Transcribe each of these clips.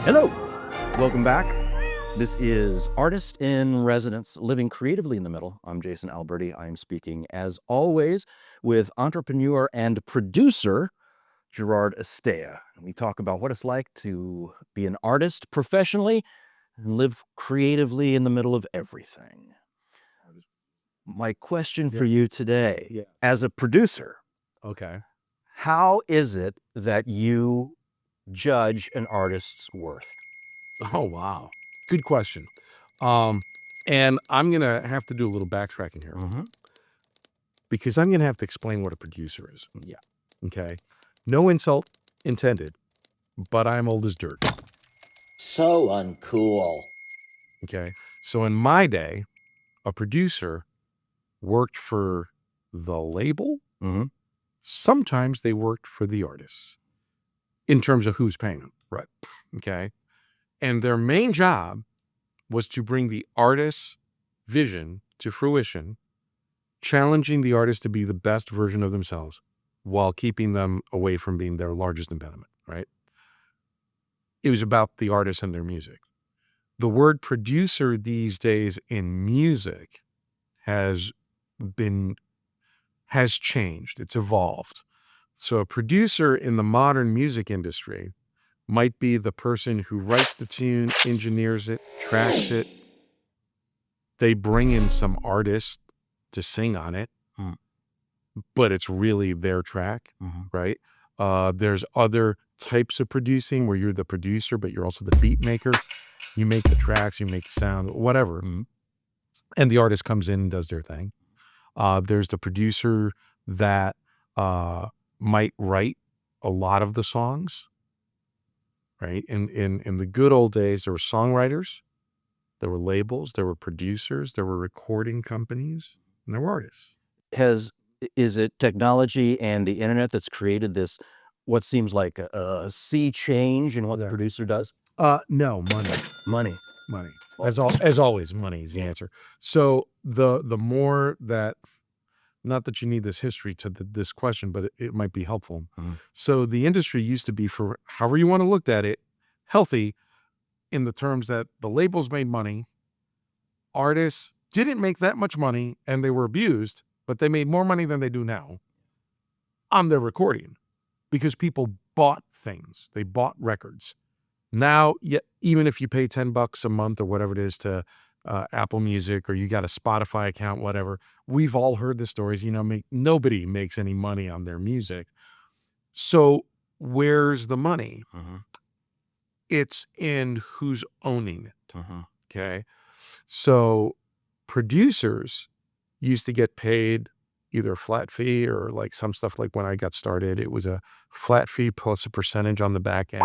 Hello, welcome back. This is Artist in Residence, Living Creatively in the Middle. I'm Jason Alberty. I'm speaking, as always, with entrepreneur and producer Gerard Estella. We talk about what it's like to be an artist professionally and live creatively in the middle of everything. My question for you today, as a producer, Okay. how is it that you judge an artist's worth? Oh, wow. Good question. And I'm going to have to do a little backtracking here because I'm going to have to explain what a producer is. Yeah. Okay. No insult intended, but I'm old as dirt. So uncool. Okay. So in my day, a producer worked for the label. Sometimes they worked for the artists in terms of who's paying them. Right. Okay. And their main job was to bring the artist's vision to fruition, challenging the artist to be the best version of themselves while keeping them away from being their largest impediment, right? It was about the artist and their music. The word producer these days in music has changed. It's evolved. So a producer in the modern music industry might be the person who writes the tune, engineers it, tracks it. They bring in some artist to sing on it, but it's really their track, right? There's other types of producing where you're the producer, but you're also the beat maker. You make the tracks, you make the sound, whatever. And the artist comes in and does their thing. There's the producer that might write a lot of the songs, right? In the good old days, there were songwriters, there were labels, there were producers, there were recording companies, and there were artists. Is it technology and the internet that's created this, what seems like a sea change in what the producer does? No, money. Money. As always, money is the answer. So the more that, not that you need this history to this question, but it might be helpful. So the industry used to be, for however you want to look at it, healthy in the terms that the labels made money, artists didn't make that much money, and they were abused, but they made more money than they do now on their recording because people bought things. They bought records. Now, even if you pay $10 a month or whatever it is to Apple Music, or you got a Spotify account, whatever, we've all heard the stories, nobody makes any money on their music. So where's the money? It's in who's owning it. Okay. So producers used to get paid either a flat fee or like some stuff, like when I got started, it was a flat fee plus a percentage on the back end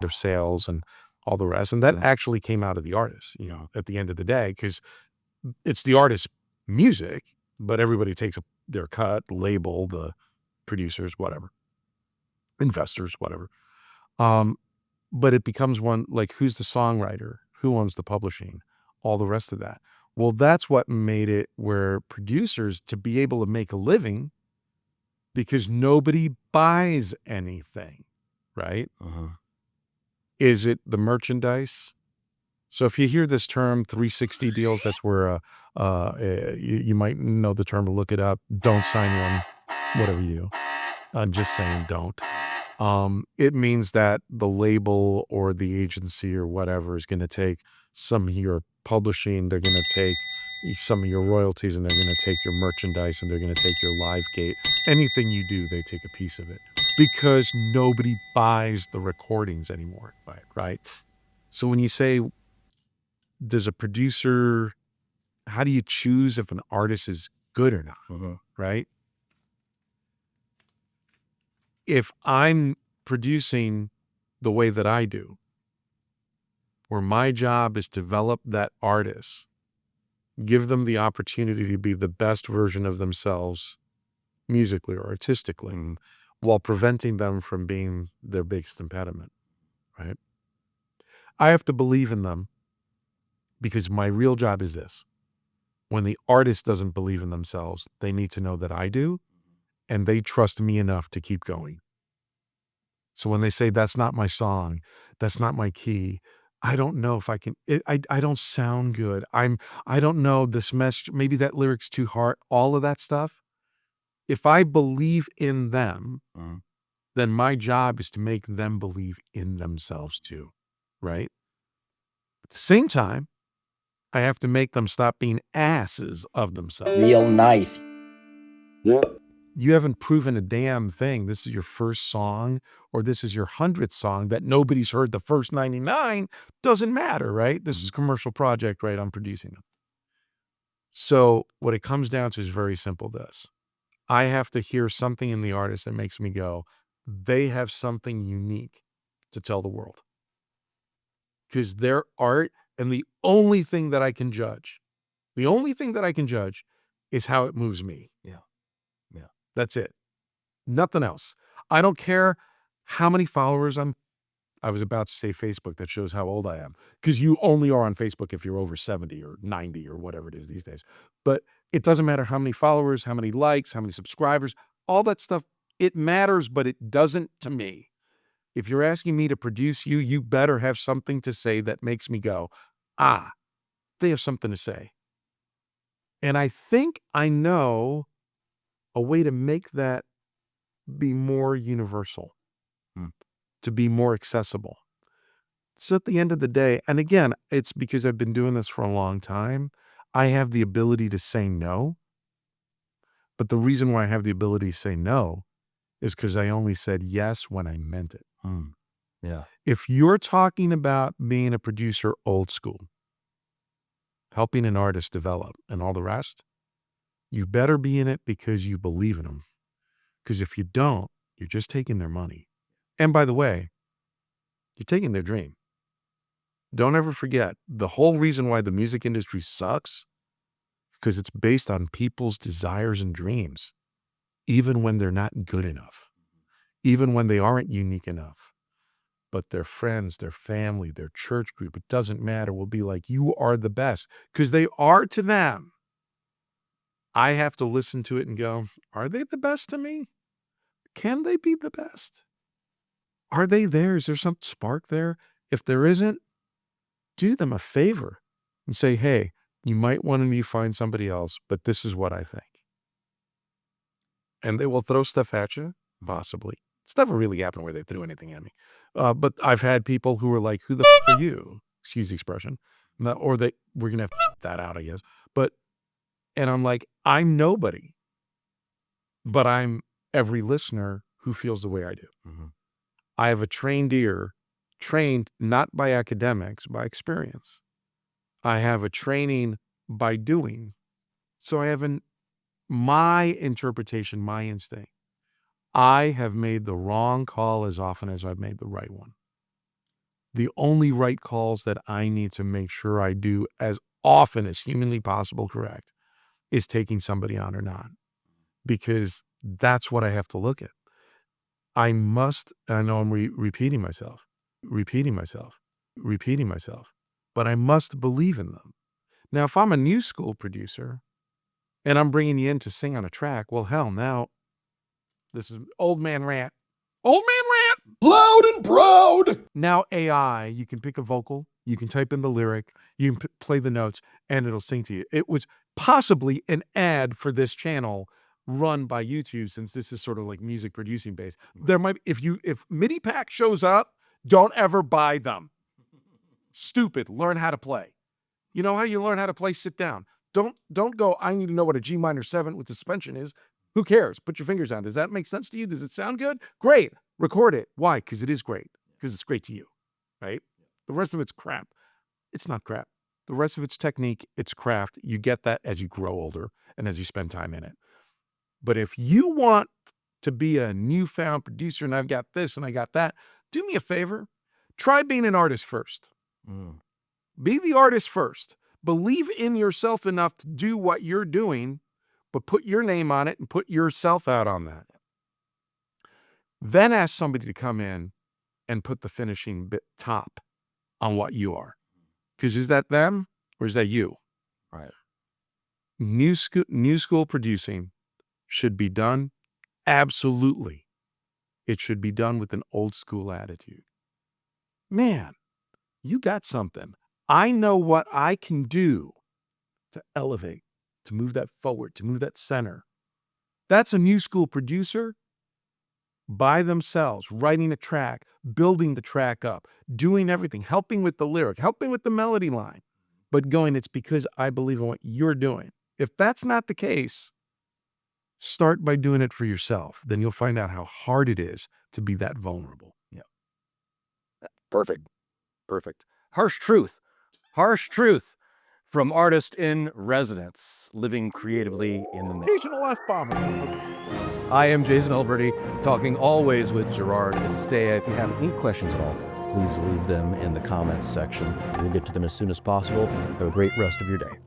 of sales and all the rest. And that actually came out of the artist, at the end of the day, because it's the artist's music, but everybody takes their cut, label, the producers, whatever, investors, whatever. But it becomes one, like, who's the songwriter? Who owns the publishing? All the rest of that. Well, that's what made it where producers, to be able to make a living, because nobody buys anything, right? Is it the merchandise? So if you hear this term 360 deals, that's where you might know the term, look it up. Don't sign one, whatever you. I'm just saying don't. It means that the label or the agency or whatever is going to take some of your publishing, they're going to take some of your royalties, and they're going to take your merchandise, and they're going to take your live gate. Anything you do, they take a piece of it because nobody buys the recordings anymore, right? So when you say, does a producer, how do you choose if an artist is good or not, right? If I'm producing the way that I do, where my job is to develop that artist, give them the opportunity to be the best version of themselves musically or artistically, while preventing them from being their biggest impediment, right? I have to believe in them, because my real job is this. When the artist doesn't believe in themselves, they need to know that I do, and they trust me enough to keep going. So when they say, that's not my song, that's not my key, I don't know if I can, I don't sound good. I don't know this message, maybe that lyric's too hard, all of that stuff. If I believe in them, then my job is to make them believe in themselves too, right? At the same time, I have to make them stop being asses of themselves. Real nice. You haven't proven a damn thing. This is your first song, or this is your 100th song that nobody's heard the first 99. Doesn't matter, right? This is a commercial project, right? I'm producing them. So what it comes down to is very simple. This, I have to hear something in the artist that makes me go, they have something unique to tell the world. Because their art, and the only thing that I can judge is how it moves me. Yeah. That's it. Nothing else. I don't care how many followers I was about to say Facebook. That shows how old I am. Because you only are on Facebook if you're over 70 or 90 or whatever it is these days. But it doesn't matter how many followers, how many likes, how many subscribers, all that stuff. It matters, but it doesn't to me. If you're asking me to produce you, you better have something to say that makes me go, they have something to say. And I think I know a way to make that be more universal, to be more accessible. So at the end of the day, and again, it's because I've been doing this for a long time, I have the ability to say no. But the reason why I have the ability to say no is because I only said yes when I meant it. Yeah. If you're talking about being a producer old school, helping an artist develop and all the rest, you better be in it because you believe in them. Because if you don't, you're just taking their money. And by the way, you're taking their dream. Don't ever forget, the whole reason why the music industry sucks, because it's based on people's desires and dreams, even when they're not good enough, even when they aren't unique enough. But their friends, their family, their church group, it doesn't matter, will be like, you are the best, because they are to them. I have to listen to it and go, are they the best to me? Can they be the best? Are they there? Is there some spark there? If there isn't, do them a favor and say, hey, you might want to find somebody else, but this is what I think. And they will throw stuff at you, possibly. It's never really happened where they threw anything at me. But I've had people who were like, who the f are you? Excuse the expression. Or we're going to have that out, I guess. And I'm like, I'm nobody, but I'm every listener who feels the way I do. I have a trained ear, trained not by academics, by experience. I have a training by doing. So I have my interpretation, my instinct. I have made the wrong call as often as I've made the right one. The only right calls that I need to make sure I do as often as humanly possible correct is taking somebody on or not, because that's what I have to look at. I know I'm repeating myself, but I must believe in them. Now, if I'm a new school producer and I'm bringing you in to sing on a track, well, hell, now this is old man rant. Loud and proud. Now AI, you can pick a vocal, you can type in the lyric, you can play the notes, and it'll sing to you. It was possibly an ad for this channel run by YouTube, since this is sort of like music producing based. There might, if MIDI pack shows up, don't ever buy them. Stupid. Learn how to play. You know how you learn how to play? Sit down. Don't go, I need to know what a G minor 7 with suspension is. Who cares? Put your fingers down. Does that make sense to you? Does it sound good? Great. Record it. Why? Because it is great. Because it's great to you, right? The rest of it's crap. It's not crap. The rest of it's technique. It's craft. You get that as you grow older and as you spend time in it. But if you want to be a newfound producer, and I've got this and I got that, do me a favor. Try being an artist first. Be the artist first. Believe in yourself enough to do what you're doing, but put your name on it and put yourself out on that. Then ask somebody to come in and put the finishing bit top on what you are. Because is that them or is that you? Right. New school producing should be done absolutely It should be done with an old school attitude. Man, you got something. I know what I can do to elevate, to move that forward, to move that center. That's a new school producer by themselves, writing a track, building the track up, doing everything, helping with the lyric, helping with the melody line, but going, it's because I believe in what you're doing. If that's not the case, start by doing it for yourself. Then you'll find out how hard it is to be that vulnerable. Yeah. Perfect. Perfect. Harsh truth. Harsh truth from artist in residence, living creatively in the mix. Occasional F-bomber. I am Jason Alberty, talking always with Gerard Estella. If you have any questions at all, please leave them in the comments section. We'll get to them as soon as possible. Have a great rest of your day.